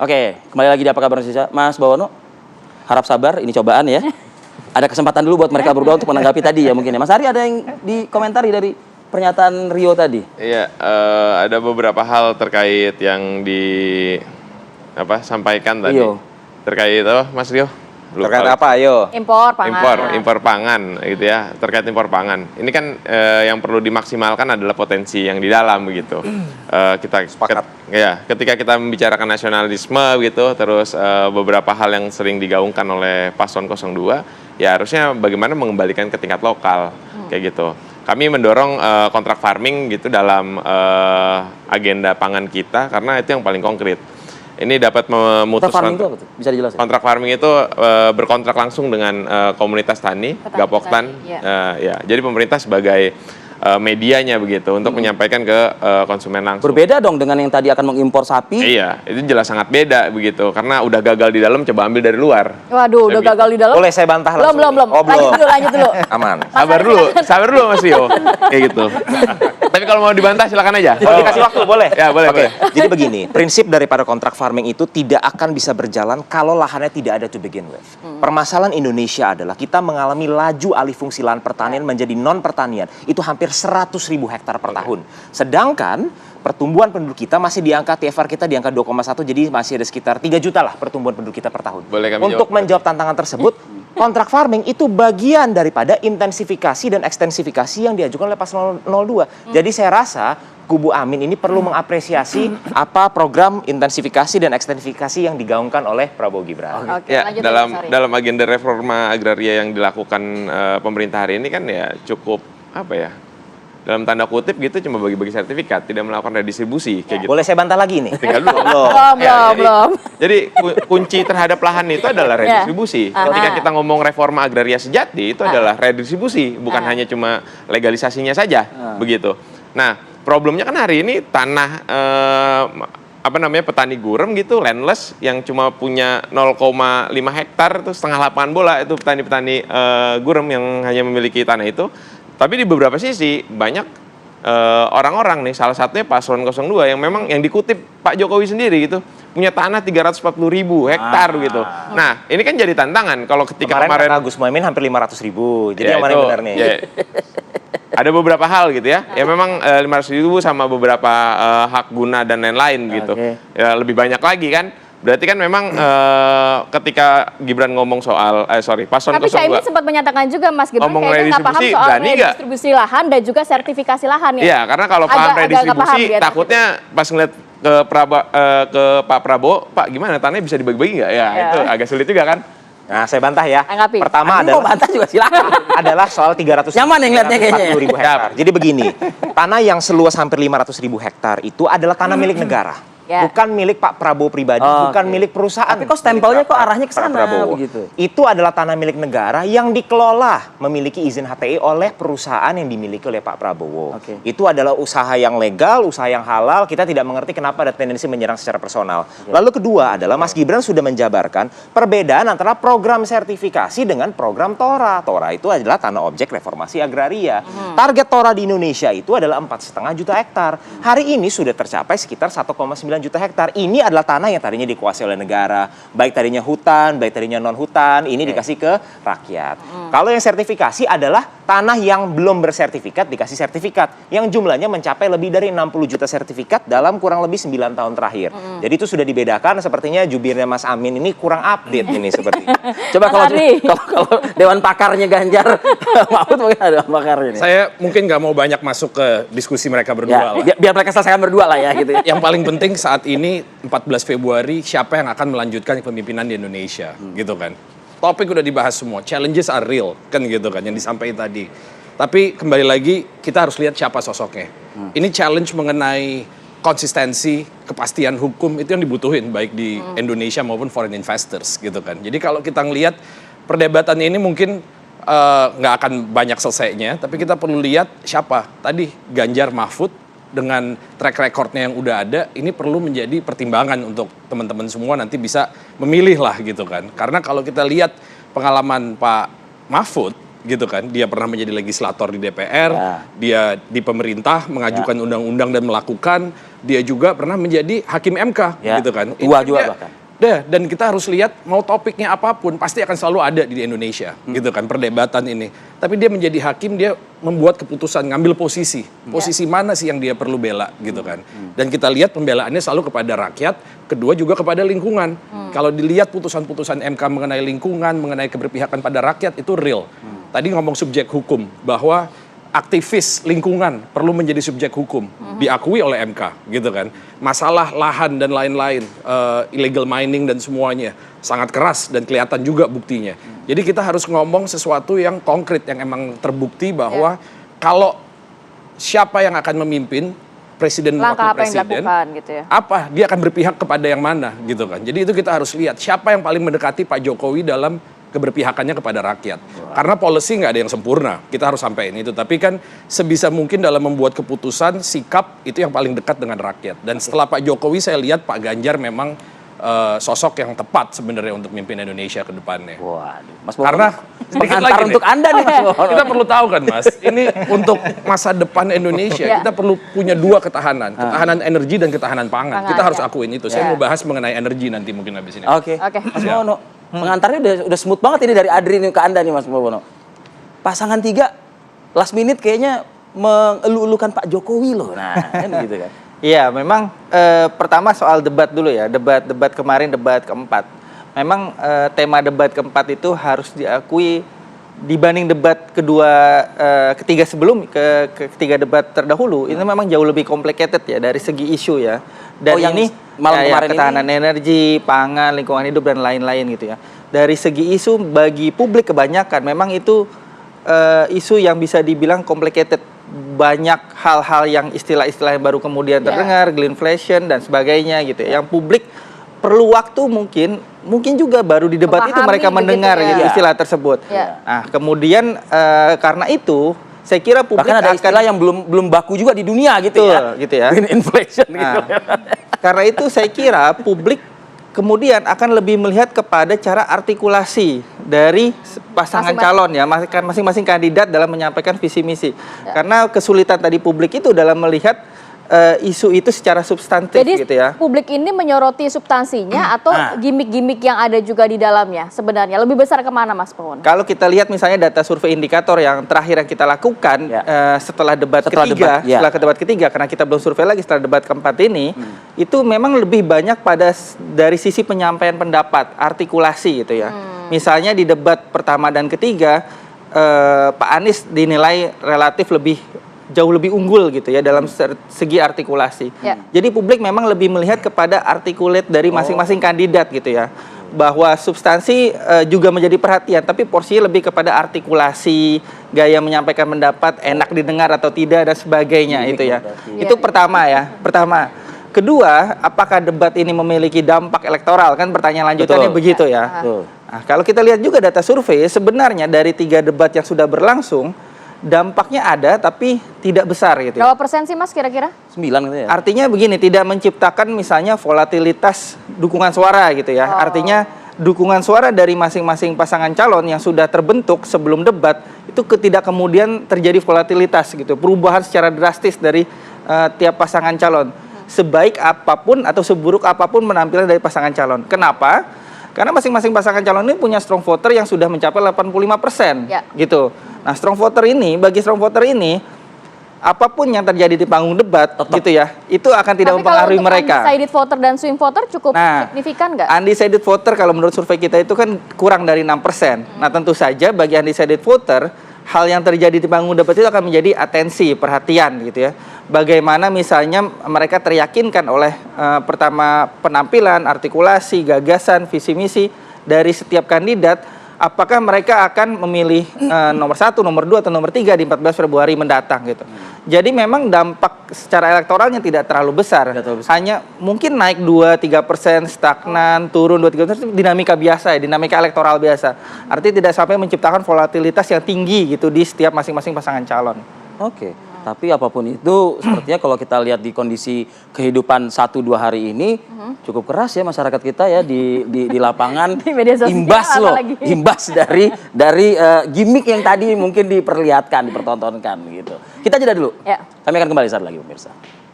Oke, kembali lagi di Apa Kabar Indonesia. Mas Bawono, harap sabar, ini cobaan ya. Ada kesempatan dulu buat mereka berdua untuk menanggapi tadi ya mungkin ya. Mas Ari ada yang dikomentari dari pernyataan Rio tadi? Iya, ada beberapa hal terkait yang sampaikan tadi. Rio. Terkait apa, Mas Rio? Terkait apa, ayo? Impor pangan. Impor pangan gitu ya, terkait impor pangan. Ini kan yang perlu dimaksimalkan adalah potensi yang di dalam begitu. Kita sepakat. Ketika kita membicarakan nasionalisme gitu, terus beberapa hal yang sering digaungkan oleh Paslon 02, ya harusnya bagaimana mengembalikan ke tingkat lokal kayak gitu. Kami mendorong kontrak farming gitu dalam agenda pangan kita karena itu yang paling konkret. Ini dapat memutus kontrak farming itu apa tuh? Bisa dijelasin? Kontrak farming itu berkontrak langsung dengan komunitas tani, Gapoktan. Ya. Jadi pemerintah sebagai medianya begitu untuk menyampaikan ke konsumen langsung. Berbeda dong dengan yang tadi akan mengimpor sapi. Iya, itu jelas sangat beda begitu karena udah gagal di dalam coba ambil dari luar. Waduh, udah gagal di dalam. Boleh saya bantah langsung? Belum. Oh, belum. Lanjut dulu. Aman. Sabar dulu Mas Rio. Kayak gitu. Tapi kalau mau dibantah silakan aja. Oh, dikasih waktu boleh? Ya, boleh. Oke. Jadi begini, prinsip daripada kontrak farming itu tidak akan bisa berjalan kalau lahannya tidak ada to begin with. Permasalahan Indonesia adalah kita mengalami laju alih fungsi lahan pertanian menjadi non pertanian. Itu hampir 100.000 hektar per tahun. Sedangkan pertumbuhan penduduk kita masih di angka TFR kita di angka 2,1, jadi masih ada sekitar 3 juta lah pertumbuhan penduduk kita per tahun. Boleh kami Untuk menjawab tantangan tersebut, kontrak farming itu bagian daripada intensifikasi dan ekstensifikasi yang diajukan oleh Paslon 02. Jadi saya rasa kubu Amin ini perlu mengapresiasi apa program intensifikasi dan ekstensifikasi yang digaungkan oleh Prabowo Gibran. Oke, Ya, lanjut dalam agenda reforma agraria yang dilakukan pemerintah hari ini kan ya cukup dalam tanda kutip gitu cuma bagi-bagi sertifikat, tidak melakukan redistribusi kayak gitu. Boleh saya bantah lagi nih? Tinggal dulu. Belum. Jadi kunci terhadap lahan itu adalah redistribusi. Ketika kita ngomong reforma agraria sejati itu adalah redistribusi, bukan hanya cuma legalisasinya saja, begitu. Nah, problemnya kan hari ini tanah petani gurem gitu, landless yang cuma punya 0,5 hektar itu setengah lapangan bola itu petani-petani gurem yang hanya memiliki tanah itu. Tapi di beberapa sisi banyak orang-orang nih, salah satunya Paslon 02 yang memang yang dikutip Pak Jokowi sendiri gitu, punya tanah 340.000 hektar gitu. Nah, ini kan jadi tantangan kalau ketika kemarin Gus Muhaimin hampir 500.000. Jadi yang mana yang benar nih? Ya, ada beberapa hal gitu ya. Ya memang 500.000 sama beberapa hak guna dan lain-lain gitu. Ya lebih banyak lagi kan. Berarti kan memang ketika Gibran ngomong soal, Paslon 02. Tapi Caimin sempat menyatakan juga Mas Gibran kayaknya nggak paham soal redistribusi lahan dan juga sertifikasi lahan ya. Iya, karena kalau paham redistribusi, takutnya pas ngeliat ke Pak Prabowo, Pak gimana tanahnya bisa dibagi-bagi nggak? Ya itu agak sulit juga kan. Nah, saya bantah ya. Anggapi. Pertama mau bantah juga silakan. adalah soal 300. Nyaman yang lihatnya kayaknya. 40.000 hektar. Jadi begini, tanah yang seluas hampir 500.000 hektar itu adalah tanah milik negara. Bukan milik Pak Prabowo pribadi, bukan milik perusahaan. Tapi kok stempelnya kok arahnya ke sana begitu. Itu adalah tanah milik negara yang dikelola memiliki izin HTI oleh perusahaan yang dimiliki oleh Pak Prabowo. Itu adalah usaha yang legal, usaha yang halal. Kita tidak mengerti kenapa ada tendensi menyerang secara personal. Lalu kedua adalah Mas Gibran sudah menjabarkan perbedaan antara program sertifikasi dengan program TORA. TORA itu adalah tanah objek reformasi agraria. Target TORA di Indonesia itu adalah 4,5 juta hektar. Hari ini sudah tercapai sekitar 1,9 juta hektar. Ini adalah tanah yang tadinya dikuasai oleh negara, baik tadinya hutan, baik tadinya non hutan, ini dikasih ke rakyat. Kalau yang sertifikasi adalah tanah yang belum bersertifikat dikasih sertifikat, yang jumlahnya mencapai lebih dari 60 juta sertifikat dalam kurang lebih 9 tahun terakhir. Jadi itu sudah dibedakan, sepertinya jubirnya Mas Amin ini kurang update ini sepertinya. Coba kalau Dewan Pakarnya Ganjar, Mahfud mungkin ada Dewan Pakarnya nih. Saya mungkin nggak mau banyak masuk ke diskusi mereka berdua lah. Biar mereka selesaikan berdua lah ya gitu. Yang paling penting saat ini 14 Februari siapa yang akan melanjutkan kepemimpinan di Indonesia gitu kan. Topik udah dibahas semua, challenges are real kan gitu kan yang disampaikan tadi. Tapi kembali lagi kita harus lihat siapa sosoknya. Ini challenge mengenai konsistensi, kepastian hukum itu yang dibutuhin baik di Indonesia maupun foreign investors gitu kan. Jadi kalau kita ngelihat perdebatannya ini mungkin nggak akan banyak selesainya, tapi kita perlu lihat siapa tadi Ganjar Mahfud dengan track recordnya yang udah ada, ini perlu menjadi pertimbangan untuk teman-teman semua nanti bisa memilih lah gitu kan. Karena kalau kita lihat pengalaman Pak Mahfud, gitu kan. Dia pernah menjadi legislator di DPR, dia di pemerintah mengajukan undang-undang dan melakukan. Dia juga pernah menjadi hakim MK, gitu kan. Dua juga bahkan. Dan kita harus lihat mau topiknya apapun pasti akan selalu ada di Indonesia, gitu kan, perdebatan ini. Tapi dia menjadi hakim, dia membuat keputusan, ngambil posisi mana sih yang dia perlu bela, gitu kan. Dan kita lihat pembelaannya selalu kepada rakyat, kedua juga kepada lingkungan. Kalau dilihat putusan-putusan MK mengenai lingkungan, mengenai keberpihakan pada rakyat itu real. Tadi ngomong subjek hukum bahwa aktivis lingkungan perlu menjadi subjek hukum, diakui oleh MK, gitu kan. Masalah lahan dan lain-lain, illegal mining dan semuanya sangat keras dan kelihatan juga buktinya. Jadi kita harus ngomong sesuatu yang konkret, yang emang terbukti bahwa kalau siapa yang akan memimpin, presiden langkah wakil presiden, gitu ya. apa dia akan berpihak kepada yang mana, gitu kan. Jadi itu kita harus lihat siapa yang paling mendekati Pak Jokowi dalam keberpihakannya kepada rakyat. Karena policy nggak ada yang sempurna, kita harus sampaikan itu. Tapi kan sebisa mungkin dalam membuat keputusan, sikap itu yang paling dekat dengan rakyat. Dan setelah Pak Jokowi saya lihat Pak Ganjar memang sosok yang tepat sebenarnya untuk memimpin Indonesia ke depannya. Waduh, Mas Bowo. Karena pengantar untuk Anda nih Mas Bowo. kita perlu tahu kan Mas, ini untuk masa depan Indonesia kita perlu punya dua ketahanan, ketahanan energi dan ketahanan pangan. Kita harus akuin itu. Saya mau bahas mengenai energi nanti mungkin habis ini. Oke. Mas Bowo, pengantarnya udah smooth banget ini dari Adri ke Anda nih Mas Bowo. Pasangan 3 last minute kayaknya mengelu-elukan Pak Jokowi loh. Nah, kan gitu kan. Iya, memang pertama soal debat dulu ya, debat kemarin, debat keempat. Memang tema debat keempat itu harus diakui dibanding debat ketiga sebelum ketiga debat terdahulu, ini memang jauh lebih complicated ya dari segi isu ya. Dan ini malam kemarin ketahanan energi, pangan, lingkungan hidup dan lain-lain gitu ya. Dari segi isu bagi publik kebanyakan memang itu isu yang bisa dibilang complicated. Banyak hal-hal yang istilah-istilah yang baru kemudian terdengar, greenflation dan sebagainya gitu ya. Yang publik perlu waktu mungkin juga baru di debat itu mereka mendengar gitu istilah tersebut. Nah, kemudian karena itu saya kira publik bahkan ada istilah yang belum baku juga di dunia gitu ya. Gitu ya. Green inflation gitu. Karena itu saya kira publik kemudian akan lebih melihat kepada cara artikulasi dari pasangan calon ya, masing-masing kandidat dalam menyampaikan visi misi. Karena kesulitan tadi publik itu dalam melihat isu itu secara substantif. Jadi gitu ya. publik ini menyoroti substansinya atau gimmick-gimmick yang ada juga di dalamnya sebenarnya lebih besar kemana Mas Pawon? Kalau kita lihat misalnya data survei indikator yang terakhir yang kita lakukan setelah debat ketiga, karena kita belum survei lagi setelah debat keempat ini, itu memang lebih banyak pada dari sisi penyampaian pendapat, artikulasi gitu ya. Misalnya di debat pertama dan ketiga, Pak Anies dinilai relatif jauh lebih unggul gitu ya dalam segi artikulasi. Jadi publik memang lebih melihat kepada artikulate dari masing-masing kandidat gitu ya. Bahwa substansi juga menjadi perhatian, tapi porsinya lebih kepada artikulasi, gaya menyampaikan pendapat, enak didengar atau tidak dan sebagainya itu ya. Itu pertama ya. Kedua, apakah debat ini memiliki dampak elektoral? Kan pertanyaan lanjutannya begitu ya. Nah, kalau kita lihat juga data survei, sebenarnya dari 3 debat yang sudah berlangsung, dampaknya ada tapi tidak besar gitu. Berapa persen sih Mas kira-kira? 9 gitu ya. Artinya begini, tidak menciptakan misalnya volatilitas dukungan suara gitu ya. Artinya dukungan suara dari masing-masing pasangan calon yang sudah terbentuk sebelum debat itu tidak kemudian terjadi volatilitas gitu. Perubahan secara drastis dari tiap pasangan calon. Sebaik apapun atau seburuk apapun penampilan dari pasangan calon. Kenapa? Karena masing-masing pasangan calon ini punya strong voter yang sudah mencapai 85% gitu. Nah, bagi strong voter ini apapun yang terjadi di panggung debat gitu ya, itu akan tidak mempengaruhi mereka. Undecided voter dan swing voter cukup signifikan nggak? Undecided voter kalau menurut survei kita itu kan kurang dari 6%. Nah, tentu saja bagi undecided voter hal yang terjadi di panggung debat itu akan menjadi atensi, perhatian gitu ya. Bagaimana misalnya mereka teryakinkan oleh pertama penampilan, artikulasi, gagasan, visi misi dari setiap kandidat. Apakah mereka akan memilih nomor 1, nomor 2, atau nomor 3 di 14 Februari mendatang gitu. Jadi memang dampak secara elektoralnya tidak terlalu besar. Hanya mungkin naik 2-3%, stagnan, turun 2-3%, dinamika biasa ya, dinamika elektoral biasa. Artinya tidak sampai menciptakan volatilitas yang tinggi gitu di setiap masing-masing pasangan calon. Oke. Tapi apapun itu, sepertinya kalau kita lihat di kondisi kehidupan 1-2 hari ini, cukup keras ya masyarakat kita ya di lapangan. Di media sosial imbas dari gimmick yang tadi mungkin diperlihatkan, dipertontonkan gitu. Kita jeda dulu. Ya. Kami akan kembali saat lagi pemirsa.